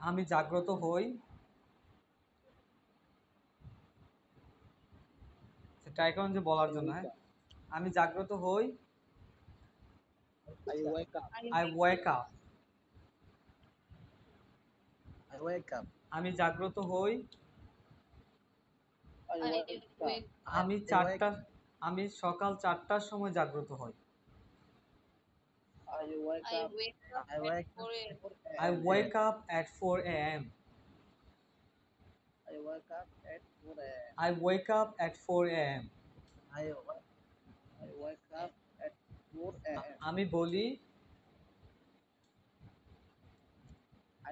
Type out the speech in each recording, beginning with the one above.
আমি জাগ্রত হই, ট্রাই করুন যে বলার I জন্য। wake হ্যাঁ, up. আমি জাগ্রত হই, I wake up. I wake up. I wake up. আমি জাগ্রত হই, I wake up. আমি I wake. আমি সকাল 4টার সময় জাগ্রত হই। I wake up. I wake up. I wake up at 4 AM. I wake up at 4 a.m. I wake up at 4 AM. I wake. I wake up at 4 a.m. আমি বলি,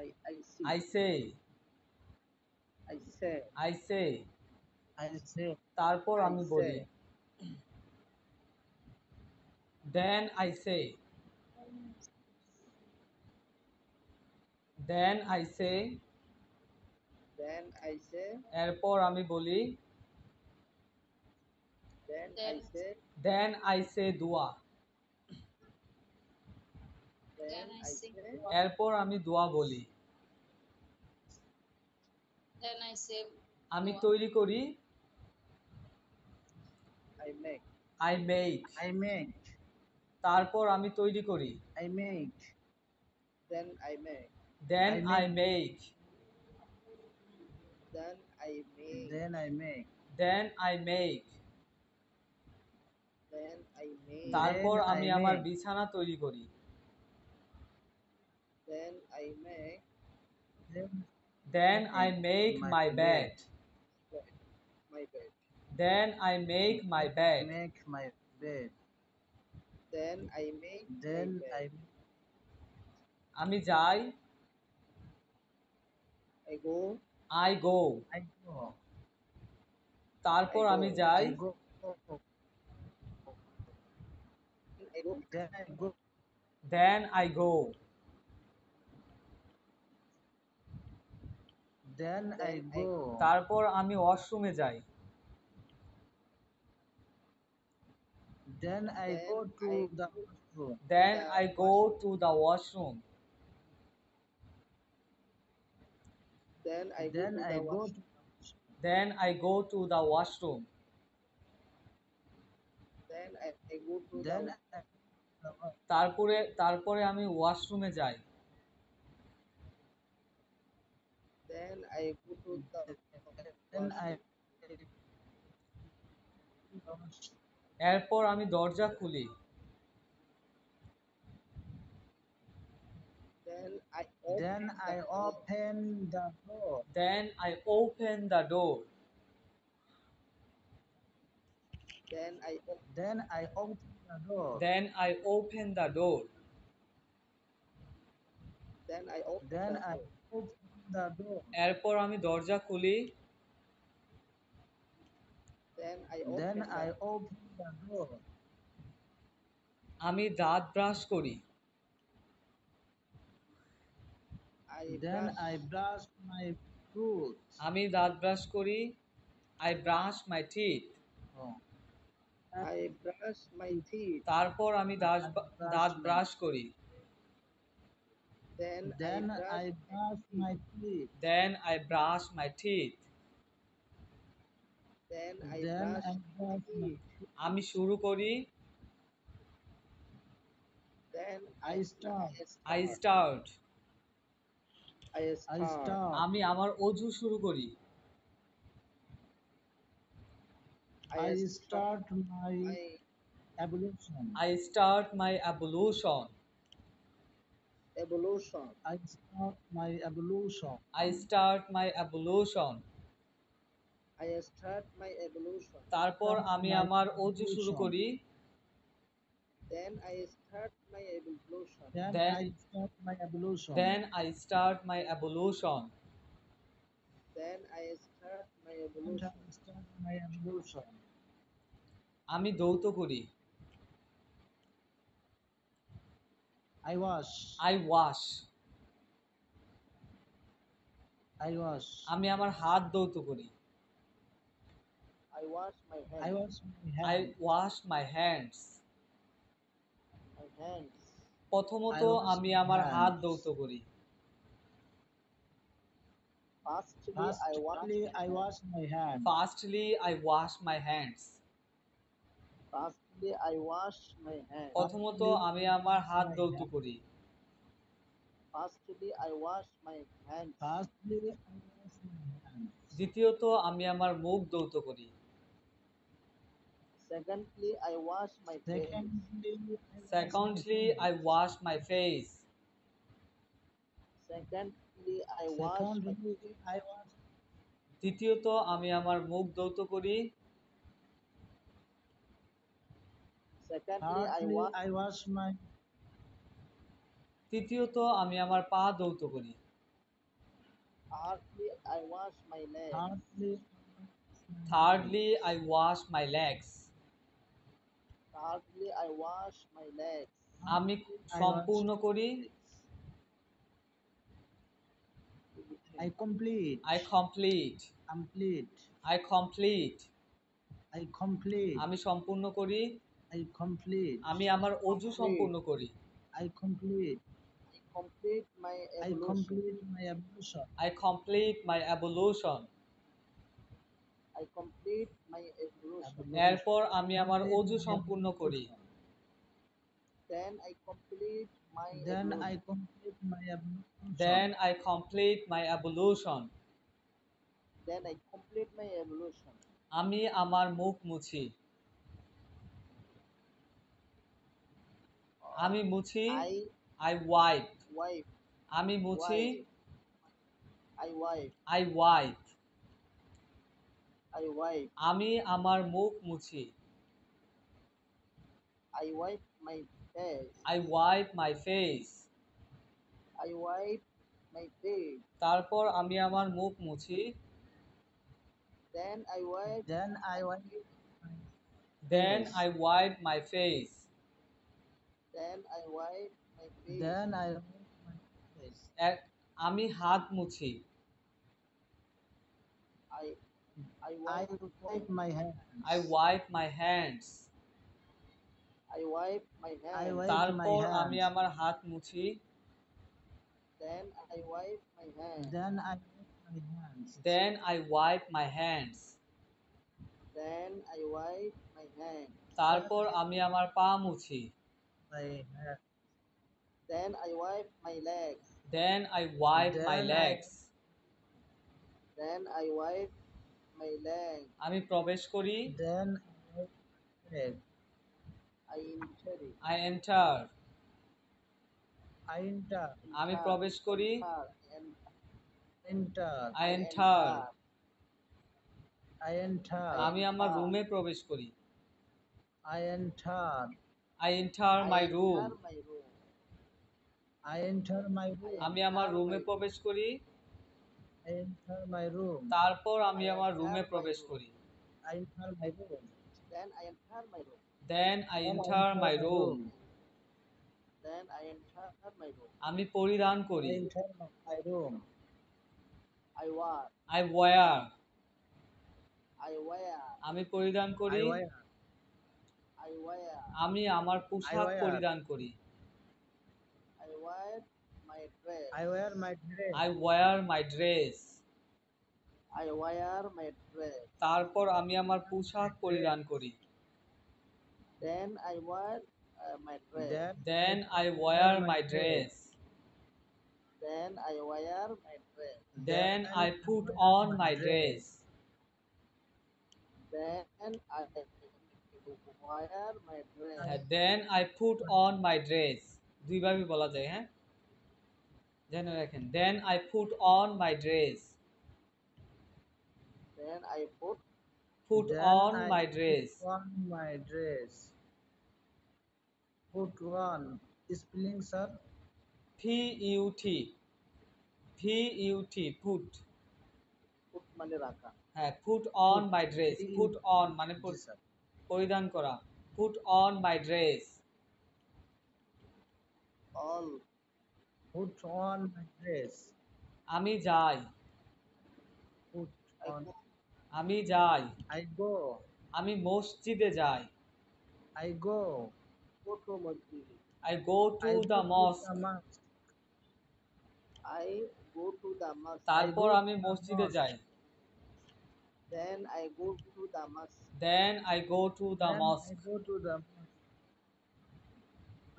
I see. I say, I say. I say. I say. তারপর I আমি say. বলি, then I say, then I say. Then I say. এরপর আমি বলি, Then I say. Then I say দোয়া। Then I say. এরপর আমি দোয়া বলি। আমি তৈরি করি, I make. I make. I make. তারপর আমি তৈরি করি, I make. Then I make. Then I I make. Make. Then I make. Then I make. Then I make. Then I make. তারপর Then আমি I আমার make. বিছানা তৈরি করি। Then I make. Then then I make my my bed. bed. My bed. Then I make my bed. Make my bed. Then I make. Then my bed. আমি যাই, I go. I go. I go. তারপর I go. আমি যাই, I go. I go. Then I go. Then I go. Then I go. তারপর আমি ওয়াশরুমে যাই। Then I go to the washroom. Then I go to the washroom. Then I go to the washroom. Then I go to the washroom. Then I go to the. তারপরে আমি ওয়াশরুমে যাই। Then I go to the. Then I. এরপর আমি দরজা খুলি। Then I open the door. Then I open the door. Then I open the door. Then I open the door. Then I open the door. এরপর আমি দরজা খুলি। Then I open the door. আমি দাঁত ব্রাশ করি। Then I brush my teeth. আমি দাঁত brush করি, I brush my teeth. I brush my teeth. তারপর আমি দাঁত ব্রাশ করি। Then I brush my teeth. Then I brush my teeth. Then I brush my teeth. আমি শুরু করি, Then I start. I start. I start. আমি আমার অজু শুরু করি। I start my ablution. I start my ablution. Ablution. I start my ablution. I start my ablution. I start my ablution. তারপর আমি আমার অজু শুরু করি। Then I start my ablution. Then I start my ablution. Then I start my ablution. Then I start my ablution. আমি ধৌত করি। I wash. I wash. I wash. আমি আমার হাত ধৌত করি। I wash my hands. I wash my hands. My hands. প্রথমত আমি আমার হাত ধৌত করি। Firstly, I wash my hands. Firstly, I wash my hands. Firstly, I wash my hands. প্রথমত আমি আমার হাত ধৌত করি। Firstly, I wash my hands. Firstly, I wash my hands. দ্বিতীয়ত আমি আমার মুখ ধৌত করি। Secondly, I wash my face. Secondly, I wash my face. Secondly, I wash my face. তৃতীয়ত আমি আমার মুখ ধৌত করি। Secondly, I wash my. তৃতীয়ত আমি আমার পা ধৌত করি। Thirdly, I wash my legs. Thirdly, I wash my legs. Thirdly, I wash my legs. আমি সম্পূর্ণ করি। I complete. I complete. Complete. I complete. I complete. আমি সম্পূর্ণ করি। I complete. আমি আমার ওযু সম্পূর্ণ করি। I complete. I complete my ablution. I complete my ablution. I complete my ablution. I complete my ablution. এরপর আমি আমার ওযু সম্পূর্ণ করি। Then I complete my ablution. Then I complete my ablution. Then I complete my ablution. আমি আমার মুখ মুছি। আমি মুছি। I wipe. Wipe. আমি মুছি। I wipe. I wipe. I wipe. আমি আমার মুখ মুছি। I wipe my face. I wipe my face. I wipe my face. তারপর আমি আমার মুখ মুছি। Then I wipe. Then I wipe my face. Then I wipe my face. Then I wipe my face. আমি হাত মুছি। I wipe my hands. I wipe my hands. I wipe my hands. তারপর আমি আমার হাত মুছি। Then I wipe my hands. Then I wipe my hands. Then I wipe my hands. তারপর আমি আমার পা মুছি। Then I wipe my legs. Then I wipe my legs. Then I wipe my legs. আমি প্রবেশ করি। Then I enter. আমি প্রবেশ করি। I enter. আমি আমার রুমে প্রবেশ করি। I enter. I enter my room. I enter my room. আমি আমার রুমে প্রবেশ করি। I enter my room. তারপর আমি আমার রুমে প্রবেশ করি। I enter my room. Then I enter my room. Then I enter my room. Then I enter my room. আমি পরিধান করি। I enter my room. I wear. I wear. I wear. আমি পরিধান করি। I wear. আমি আমার পোশাক পরিধান করি। I wear my dress. I wear my dress. I wear my dress. I wear my dress. তারপর আমি আমার পোশাক পরিধান করি। Then I wear my dress. Then I wear my dress. Then I wear my dress. Then I put on my dress. Then I wear my dress. Then I put on my dress. দুইভাবে বলা যায়, হ্যাঁ, জেনে রাখেন। Then I put on my dress. Then I put on my dress. On my dress. Put on. Spelling, sir? P-U-T. P-U-T. Put. Put মানে রাখা। হ্যাঁ, put on my dress. Put on মানে পরিধান করা। Put on my dress. All. Put on my dress. আমি যাই। Put on. আমি যাই। I go. আমি মসজিদে যাই। I go. Go to masjid. I go to the mosque. I go to the mosque. তারপর আমি মসজিদে যাই। Then I go to the mosque. Then I go to the mosque.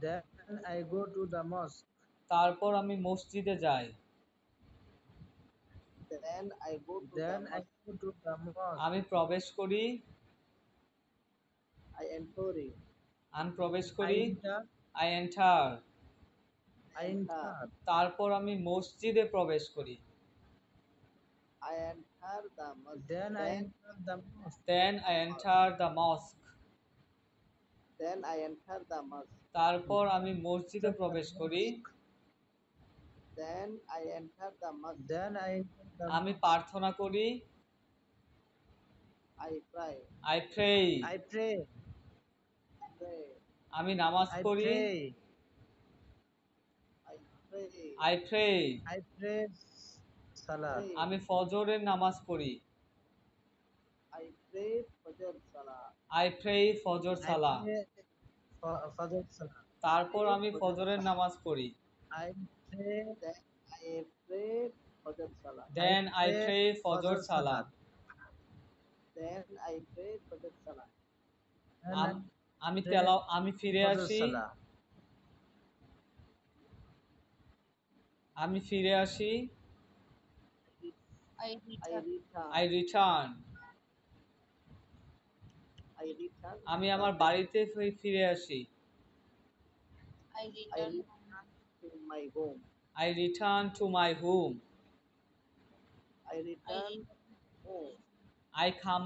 Then I go to the mosque. তারপর আমি মসজিদে যাই। Then I go to Then the I mosque. go to the mosque. আমি প্রবেশ করি। I enter it. আমি প্রবেশ I করি। enter. I enter. I enter. তারপর আমি মসজিদে প্রবেশ করি। I enter the mosque. Then I enter the mosque. Then I enter the mosque. Then I enter the mosque. তারপর আমি মসজিদে প্রবেশ করি। Then I enter the mosque. Then I enter the আমি mosque. প্রার্থনা করি। I pray. I pray. I pray. Pray. আমি নামাজ I পড়ি। pray. I pray. I pray. I pray Salah. Pray. আমি ফজরের নামাজ পড়ি। I pray Fajr Salah. I pray ফজর I Salah. pray Fajr Salah. তারপর আমি ফজরের নামাজ পড়ি। I pray. Then I pray Fajr Salah. Then I pray ফজর সালাহ। Then I pray Fajr Salah. আম- আমি pray আমি ফিরে Fajr আসি। Salah. আমি ফিরে আসি। I return. I return. I return. আমি আমার বাড়িতে ফিরে আসি। I return to my home. I return to my home. I return home. I come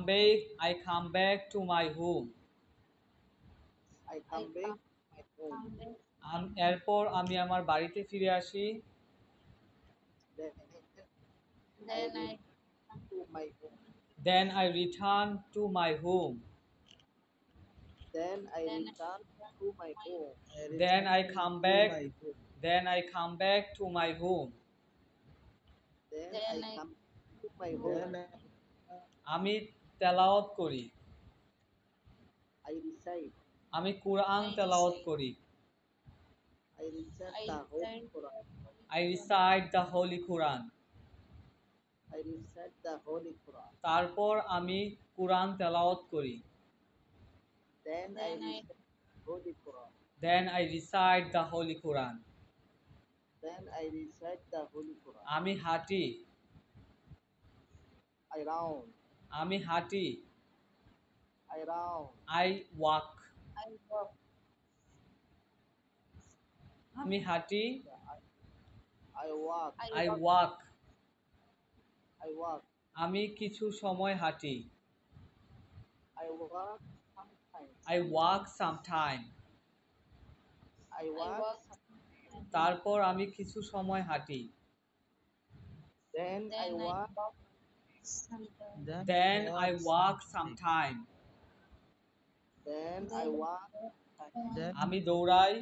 back to my home. I come back to my home. এরপর আমি আমার বাড়িতে ফিরে আসি। Then I return to my home. Then I return to my home. Then I return to my home. Then I come back. Then I come back to my home. Then I come to my home. আমি তেলাওয়াত করি। I recite. আমি কুরআন তেলাওয়াত করি। I recite the whole Quran. I recite the Holy Quran. I recite the Holy Quran. তারপর আমি কুরআন তেলাওয়াত করি। Then I recite Holy Quran. Then I recite the Holy Quran. Then I recite the Holy Quran. আমি হাঁটি। I round. আমি হাঁটি। I round. I walk. I walk. আমি হাঁটি। I walk. I walk. I walk. আমি কিছু সময় হাঁটি। I walk sometimes. I walk sometime. I walk. তারপর আমি কিছু সময় হাঁটি। Then I walk. Then I walk sometime. Then I walk. আমি দৌড়াই।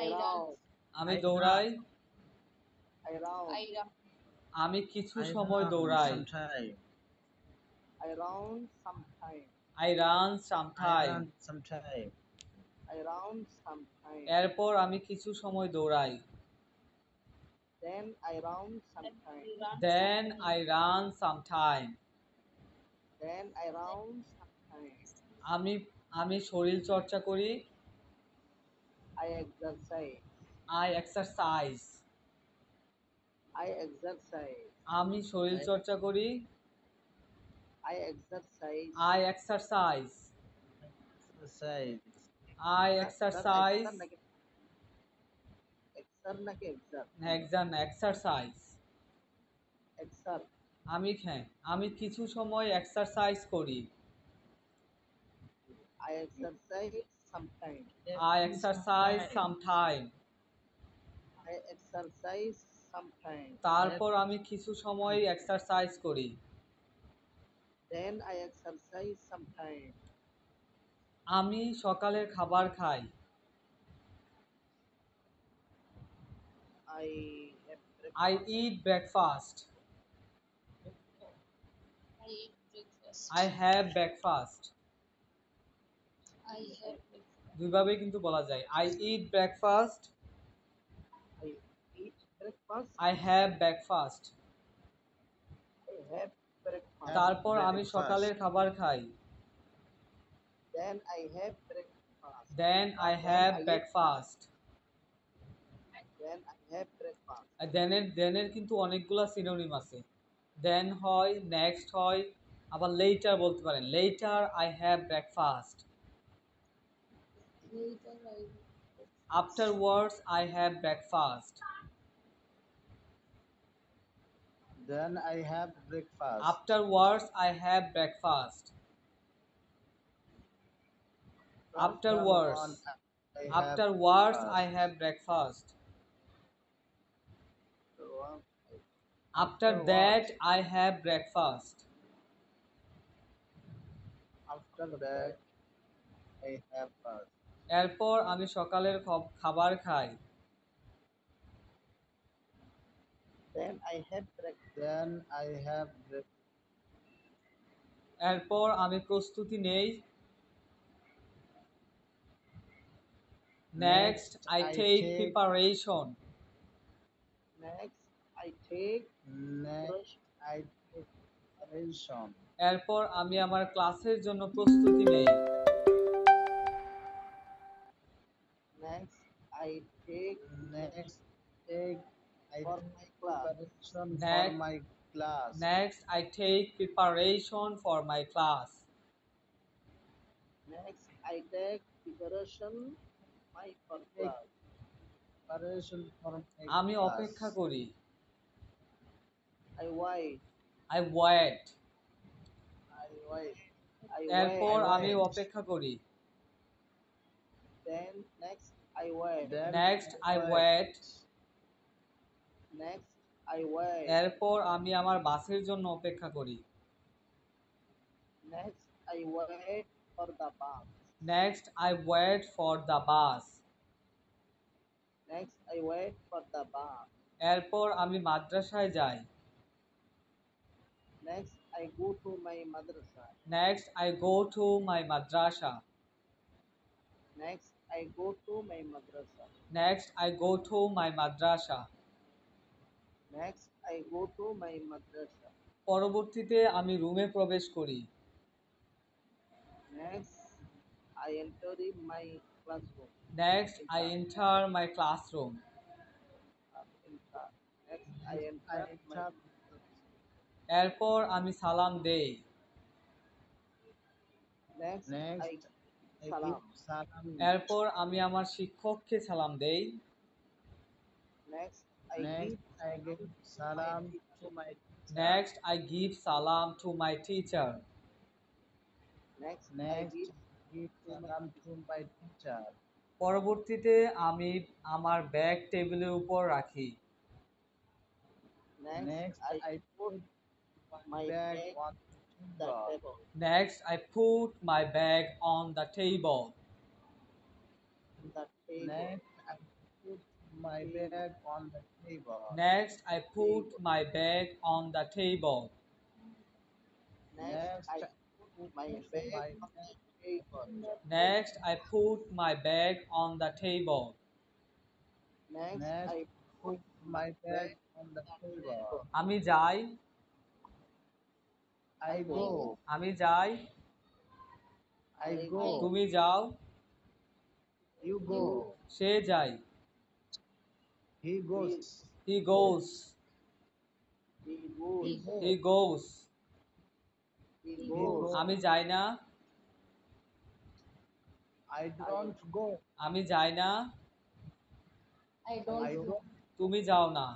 I round. আমি দৌড়াই। I round. আমি কিছু সময় দৌড়াই। I round sometime. I run sometime. I round sometime. এরপর আমি কিছু সময় দৌড়াই। Then I round sometime. Then I run sometime. Then I round sometime. আমি শরীর চর্চা করি। I exercise. I exercise. I exercise. আমি শরীর চর্চা করি। I exercise. I exercise. I exercise. Exercise. আমি কিছু সময় এক্সারসাইজ করি। I exercise sometime. I exercise sometime. I exercise sometime. তারপর আমি কিছু সময় এক্সারসাইজ করি। Then I exercise sometime. আমি সকালের খাবার খাই। I eat breakfast. I have breakfast. দুইভাবে কিন্তু বলা যায়। I eat breakfast. I eat breakfast. I have breakfast. I have breakfast. Have তারপর আমি breakfast. সকালের খাবার খাই। Then I have breakfast. Then I have breakfast. Then I have breakfast. আর দেনের কিন্তু অনেকগুলা সিনোনিম আছে। দেন হয়, নেক্সট হয়, আবার লেটার বলতে পারেন। Letter I have breakfast. Afterwards I have breakfast. Then I have breakfast. Afterwards I have breakfast. Afterwards. On, I have Afterwards breakfast. I have breakfast. So, After that I have breakfast. After that, I have breakfast. এরপর আমি সকালের খাবার খাই। then I have breakfast. Then I have breakfast. এরপর আমি প্রস্তুতি নেই। Next I take preparation. Next I take Next I take preparation. এরপর আমি আমার ক্লাসের জন্য প্রস্তুতি নেই। Next I take Next take I for take my class. preparation for Next- my class. Next I take preparation for my class. Next I take preparation my for class. Preparation for my আমি class. অপেক্ষা করি। I wait. I wait. I wait. I এরপর wait. আমি অপেক্ষা করি। Then next I wait. Then Next I wait. Next I wait. এরপর আমি আমার বাসের জন্য অপেক্ষা করি। Next I wait for the bus. Next I wait for the bus. Next I wait for the bus. এরপর আমি মাদ্রাসায় যাই। Next I go to my madrasa. Next I go to my madrasa. Next I go to my madrasa. Next I go to my madrasa. Next I go to my madrasa. পরবর্তীতে আমি রুমে প্রবেশ করি। Next I enter in my classroom. Next I enter my classroom. Next I enter my এরপর আমি সালাম দেই। Next I Next I salam. give salam. এরপর আমি আমার শিক্ষককে সালাম দেই। Next Next I give salam to my teacher. Next I give salam to my teacher. Next I Next give give salam to my teacher. পরবর্তীতে আমি আমার bag টেবিলের উপর রাখি। Next I put my bag bag on the the table. table. Next I put my bag on the table. The table. Next I put my bag on the table. Next I put my bag on the table. Next I put my bag on the table. Next I put my bag on the table. Next Next I put my bag on the table. আমি যাই। I go. আমি যাই। I go. তুমি যাও। You go. সে যায়। He goes. He goes. he goes. He goes. He goes. আমি যাই না। I don't go. আমি যাই না। I don't. তুমি যাও না।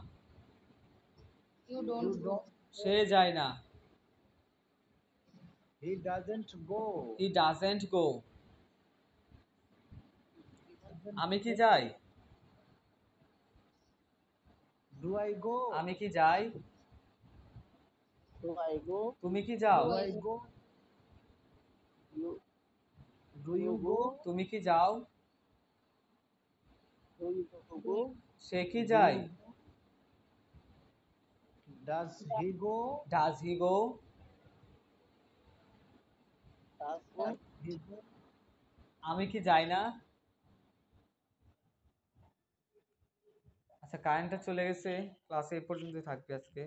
You don't go. সে যায় না। He doesn't go. He doesn't go. আমি কি যাই? Do I go? আমি কি যাই? Do I go? তুমি কি যাও? Do I go? You Do you go? তুমি কি যাও? do you go? সে কি যায়? Does he go? Does he go? Does Does he go? আমি কি যাই না? আচ্ছা কারেন্টটা চলে গেছে, ক্লাসে এই পর্যন্তই থাকবে আজকে।